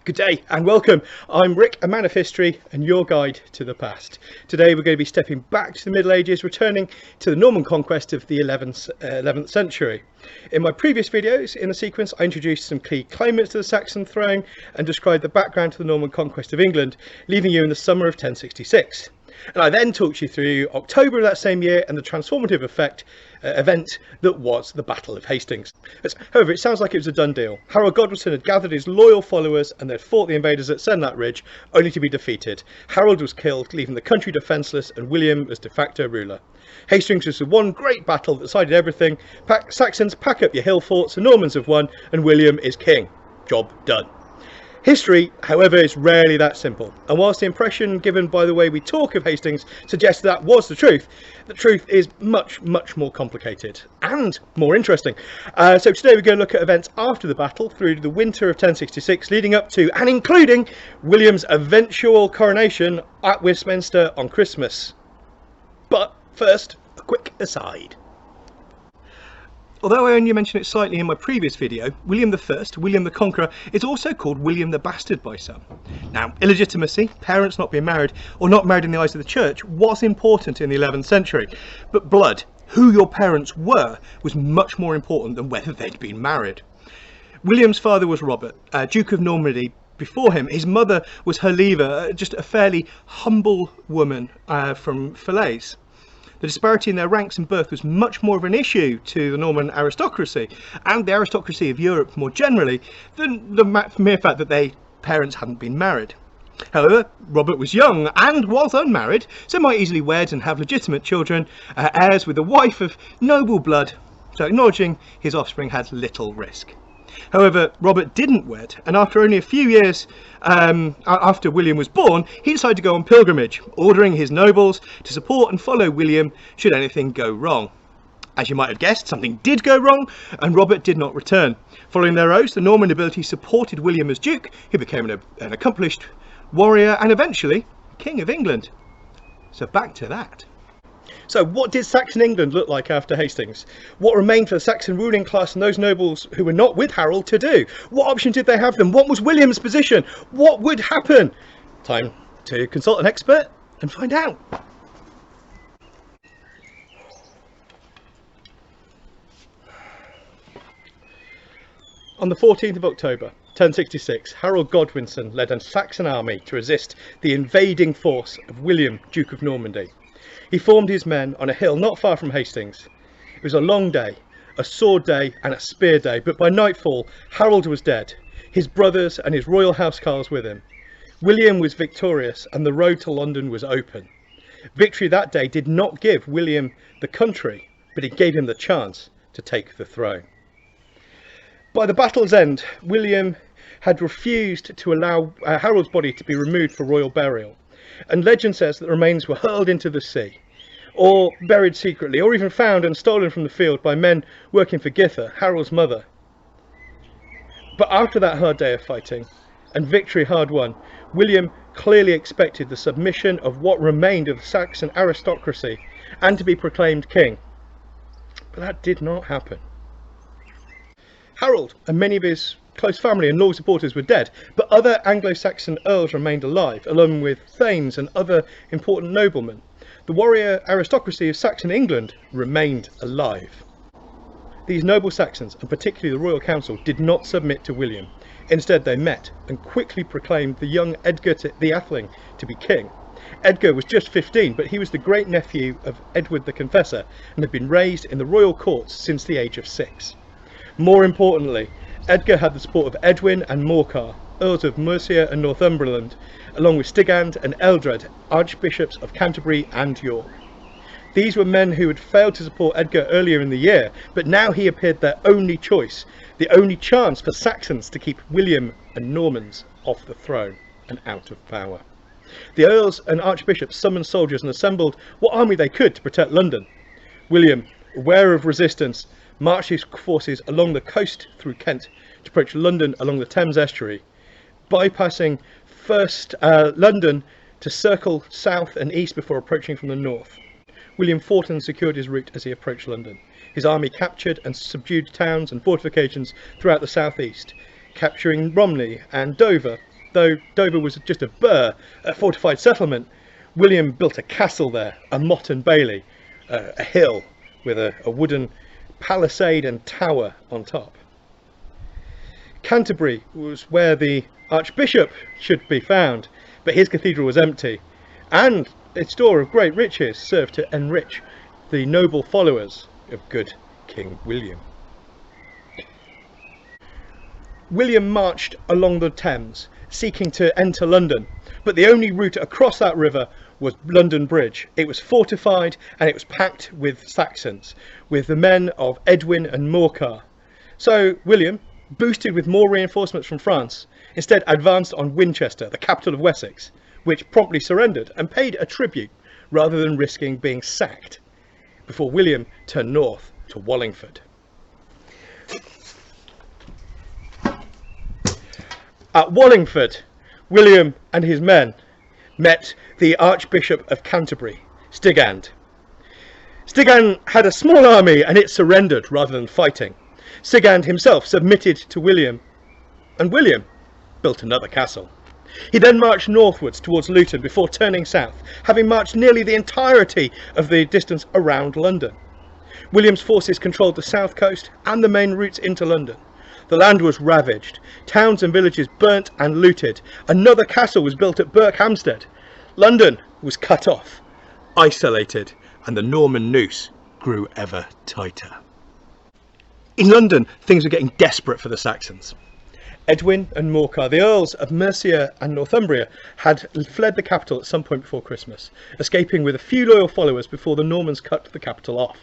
Good day and welcome. I'm Rick, a man of history and your guide to the past. Today we're going to be stepping back to the Middle Ages, returning to the Norman conquest of the 11th century. In my previous videos in the sequence I introduced some key claimants to the Saxon throne and described the background to the Norman conquest of England, leaving you in the summer of 1066. And I then talked you through October of that same year and the transformative event that was the Battle of Hastings. However, it sounds like it was a done deal. Harold Godwinson had gathered his loyal followers and they'd fought the invaders at Senlac Ridge, only to be defeated. Harold was killed, leaving the country defenceless and William as de facto ruler. Hastings was the one great battle that decided everything. Saxons, pack up your hill forts, the Normans have won, and William is king. Job done. History, however, is rarely that simple, and whilst the impression given by the way we talk of Hastings suggests that was the truth is much more complicated and more interesting. So today we're going to look at events after the battle through the winter of 1066, leading up to and including William's eventual coronation at Westminster on Christmas. But first, a quick aside. Although I only mentioned it slightly in my previous video, William I, William the Conqueror, is also called William the Bastard by some. Now, illegitimacy, parents not being married, or not married in the eyes of the church, was important in the 11th century. But blood, who your parents were, was much more important than whether they'd been married. William's father was Robert, Duke of Normandy. Before him, his mother was Herleva, just a fairly humble woman from Falaise. The disparity in their ranks and birth was much more of an issue to the Norman aristocracy and the aristocracy of Europe more generally than the mere fact that their parents hadn't been married. However, Robert was young and was unmarried, so might easily wed and have legitimate children, heirs with a wife of noble blood, so acknowledging his offspring had little risk. However, Robert didn't wed, and after only a few years after William was born, he decided to go on pilgrimage, ordering his nobles to support and follow William should anything go wrong. As you might have guessed, something did go wrong, and Robert did not return. Following their oaths, the Norman nobility supported William as Duke, who became an accomplished warrior and eventually King of England. So back to that. So what did Saxon England look like after Hastings? What remained for the Saxon ruling class and those nobles who were not with Harold to do? What option did they have then? What was William's position? What would happen? Time to consult an expert and find out. On the 14th of October 1066, Harold Godwinson led a Saxon army to resist the invading force of William, Duke of Normandy. He formed his men on a hill not far from Hastings. It was a long day, a sword day and a spear day, but by nightfall Harold was dead, his brothers and his royal housecarls with him. William was victorious and the road to London was open. Victory that day did not give William the country, but it gave him the chance to take the throne. By the battle's end, William had refused to allow Harold's body to be removed for royal burial, and legend says that the remains were hurled into the sea, or buried secretly, or even found and stolen from the field by men working for Githa, Harold's mother. But after that hard day of fighting, and victory hard won, William clearly expected the submission of what remained of the Saxon aristocracy and to be proclaimed king. But that did not happen. Harold and many of his close family and loyal supporters were dead, but other Anglo-Saxon earls remained alive, along with thanes and other important noblemen. The warrior aristocracy of Saxon England remained alive. These noble Saxons, and particularly the royal council, did not submit to William. Instead they met and quickly proclaimed the young Edgar the Atheling to be king. Edgar was just 15, but he was the great nephew of Edward the Confessor and had been raised in the royal courts since the age of 6. More importantly, Edgar had the support of Edwin and Morcar, Earls of Mercia and Northumberland, along with Stigand and Eldred, Archbishops of Canterbury and York. These were men who had failed to support Edgar earlier in the year, but now he appeared their only choice, the only chance for Saxons to keep William and Normans off the throne and out of power. The Earls and Archbishops summoned soldiers and assembled what army they could to protect London. William, aware of resistance, marched his forces along the coast through Kent to approach London along the Thames estuary, bypassing first London to circle south and east before approaching from the north. William fought and secured his route as he approached London. His army captured and subdued towns and fortifications throughout the southeast, capturing Romney and Dover, though Dover was just a burh, a fortified settlement, William built a castle there, a motte and bailey, a hill with a wooden palisade and tower on top. Canterbury was where the Archbishop should be found, but his cathedral was empty, and a store of great riches served to enrich the noble followers of good King William. William marched along the Thames, seeking to enter London, but the only route across that river was London Bridge. It was fortified and it was packed with Saxons, with the men of Edwin and Morcar. So William, boosted with more reinforcements from France, instead advanced on Winchester, the capital of Wessex, which promptly surrendered and paid a tribute rather than risking being sacked, before William turned north to Wallingford. At Wallingford, William and his men met the Archbishop of Canterbury, Stigand. Stigand had a small army and it surrendered rather than fighting. Stigand himself submitted to William, and William built another castle. He then marched northwards towards Luton before turning south, having marched nearly the entirety of the distance around London. William's forces controlled the south coast and the main routes into London. The land was ravaged, towns and villages burnt and looted. Another castle was built at Berkhamsted. London was cut off, isolated, and the Norman noose grew ever tighter. In London, things were getting desperate for the Saxons. Edwin and Morcar, the Earls of Mercia and Northumbria, had fled the capital at some point before Christmas, escaping with a few loyal followers before the Normans cut the capital off,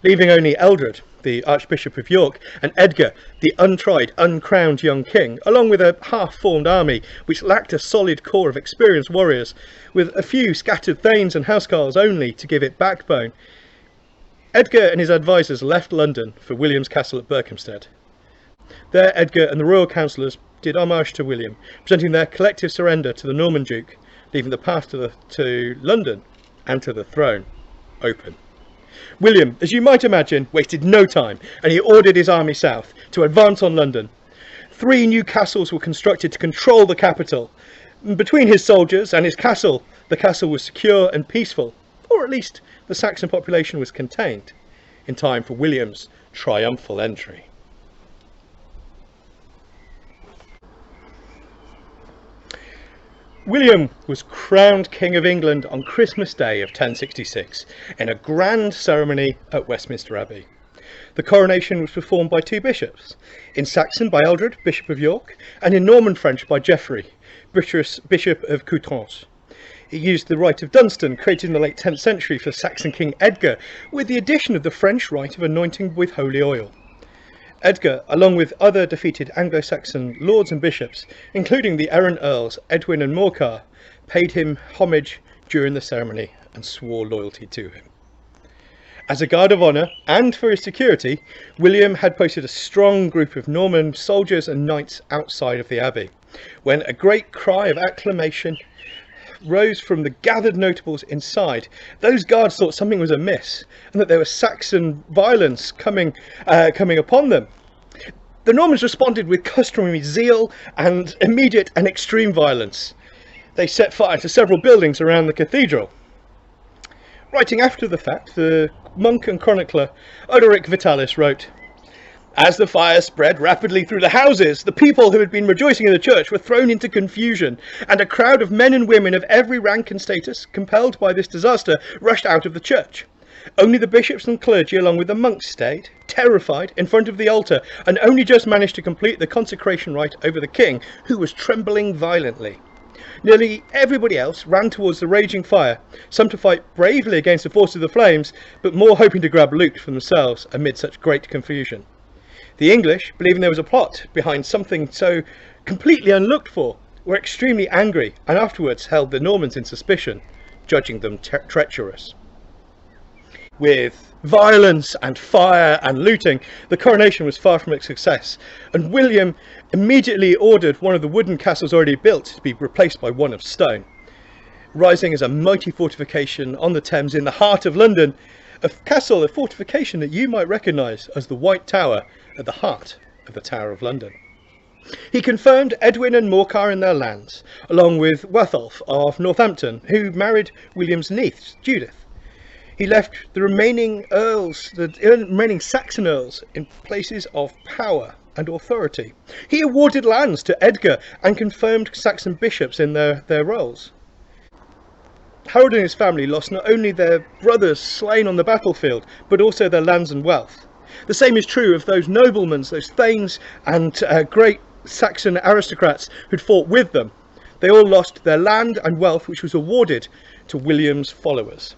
leaving only Eldred, the Archbishop of York, and Edgar, the untried, uncrowned young king, along with a half-formed army which lacked a solid core of experienced warriors, with a few scattered thanes and housecarls only to give it backbone. Edgar and his advisors left London for William's castle at Berkhamsted. There Edgar and the royal councillors did homage to William, presenting their collective surrender to the Norman Duke, leaving the path to London and to the throne open. William, as you might imagine, wasted no time, and he ordered his army south to advance on London. 3 new castles were constructed to control the capital. Between his soldiers and his castle, the castle was secure and peaceful, or at least the Saxon population was contained, in time for William's triumphal entry. William was crowned King of England on Christmas Day of 1066 in a grand ceremony at Westminster Abbey. The coronation was performed by 2 bishops, in Saxon by Eldred, Bishop of York, and in Norman French by Geoffrey, Bishop of Coutances. It used the rite of Dunstan, created in the late 10th century for Saxon King Edgar, with the addition of the French rite of anointing with holy oil. Edgar, along with other defeated Anglo-Saxon lords and bishops, including the errant earls Edwin and Morcar, paid him homage during the ceremony and swore loyalty to him. As a guard of honour and for his security, William had posted a strong group of Norman soldiers and knights outside of the abbey, when a great cry of acclamation rose from the gathered notables inside. Those guards thought something was amiss and that there was Saxon violence coming upon them. The Normans responded with customary zeal and immediate and extreme violence. They set fire to several buildings around the cathedral. Writing after the fact, the monk and chronicler Odoric Vitalis wrote, "As the fire spread rapidly through the houses, the people who had been rejoicing in the church were thrown into confusion, and a crowd of men and women of every rank and status, compelled by this disaster, rushed out of the church. Only the bishops and clergy along with the monks stayed, terrified, in front of the altar, and only just managed to complete the consecration rite over the king, who was trembling violently. Nearly everybody else ran towards the raging fire, some to fight bravely against the force of the flames, but more hoping to grab loot for themselves amid such great confusion. The English, believing there was a plot behind something so completely unlooked for, were extremely angry and afterwards held the Normans in suspicion, judging them treacherous." With violence and fire and looting, the coronation was far from a success, and William immediately ordered one of the wooden castles already built to be replaced by one of stone. Rising as a mighty fortification on the Thames in the heart of London, a castle, a fortification that you might recognise as the White Tower at the heart of the Tower of London. He confirmed Edwin and Morcar in their lands, along with Watholf of Northampton, who married William's niece, Judith. He left the remaining earls, the remaining Saxon earls, in places of power and authority. He awarded lands to Edgar and confirmed Saxon bishops in their roles. Harold and his family lost not only their brothers slain on the battlefield, but also their lands and wealth. The same is true of those noblemen, those thanes and great Saxon aristocrats who'd fought with them. They all lost their land and wealth, which was awarded to William's followers.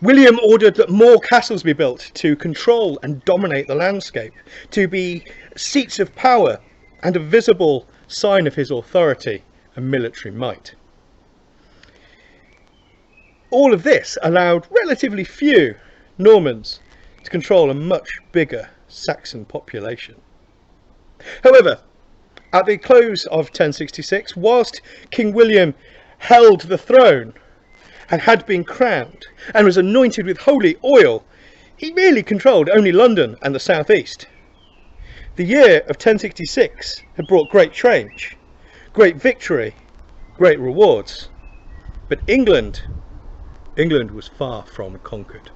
William ordered that more castles be built to control and dominate the landscape, to be seats of power and a visible sign of his authority and military might. All of this allowed relatively few Normans to control a much bigger Saxon population. However, at the close of 1066, whilst King William held the throne and had been crowned and was anointed with holy oil, he really controlled only London and the southeast. The year of 1066 had brought great change, great victory, great rewards, but England was far from conquered.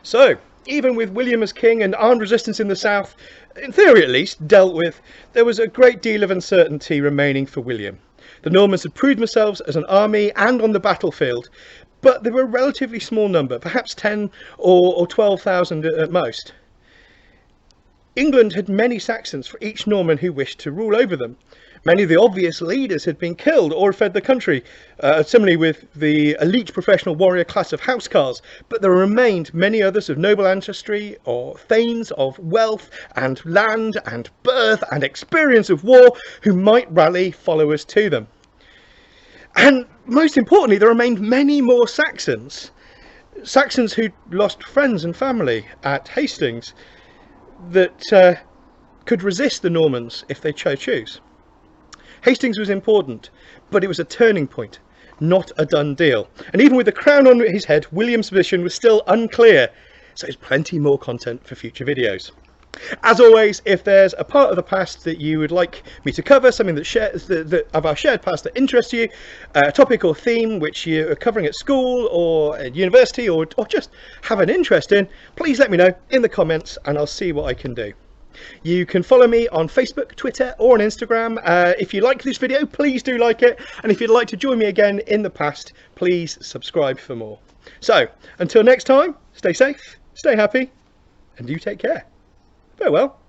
So, even with William as king and armed resistance in the south, in theory at least, dealt with, there was a great deal of uncertainty remaining for William. The Normans had proved themselves as an army and on the battlefield, but they were a relatively small number, perhaps 10 or 12,000 at most. England had many Saxons for each Norman who wished to rule over them. Many of the obvious leaders had been killed or fled the country, similarly with the elite professional warrior class of housecarls, but there remained many others of noble ancestry or thanes of wealth and land and birth and experience of war who might rally followers to them. And most importantly, there remained many more Saxons who'd lost friends and family at Hastings, that could resist the Normans if they choose. Hastings was important, but it was a turning point, not a done deal. And even with the crown on his head, William's position was still unclear, so there's plenty more content for future videos. As always, if there's a part of the past that you would like me to cover, something that of our shared past that interests you, a topic or theme which you're covering at school or at university or just have an interest in, please let me know in the comments and I'll see what I can do. You can follow me on Facebook, Twitter or on Instagram. If you like this video, please do like it, and if you'd like to join me again in the past, please subscribe for more. So, until next time, stay safe, stay happy, and you take care. Farewell.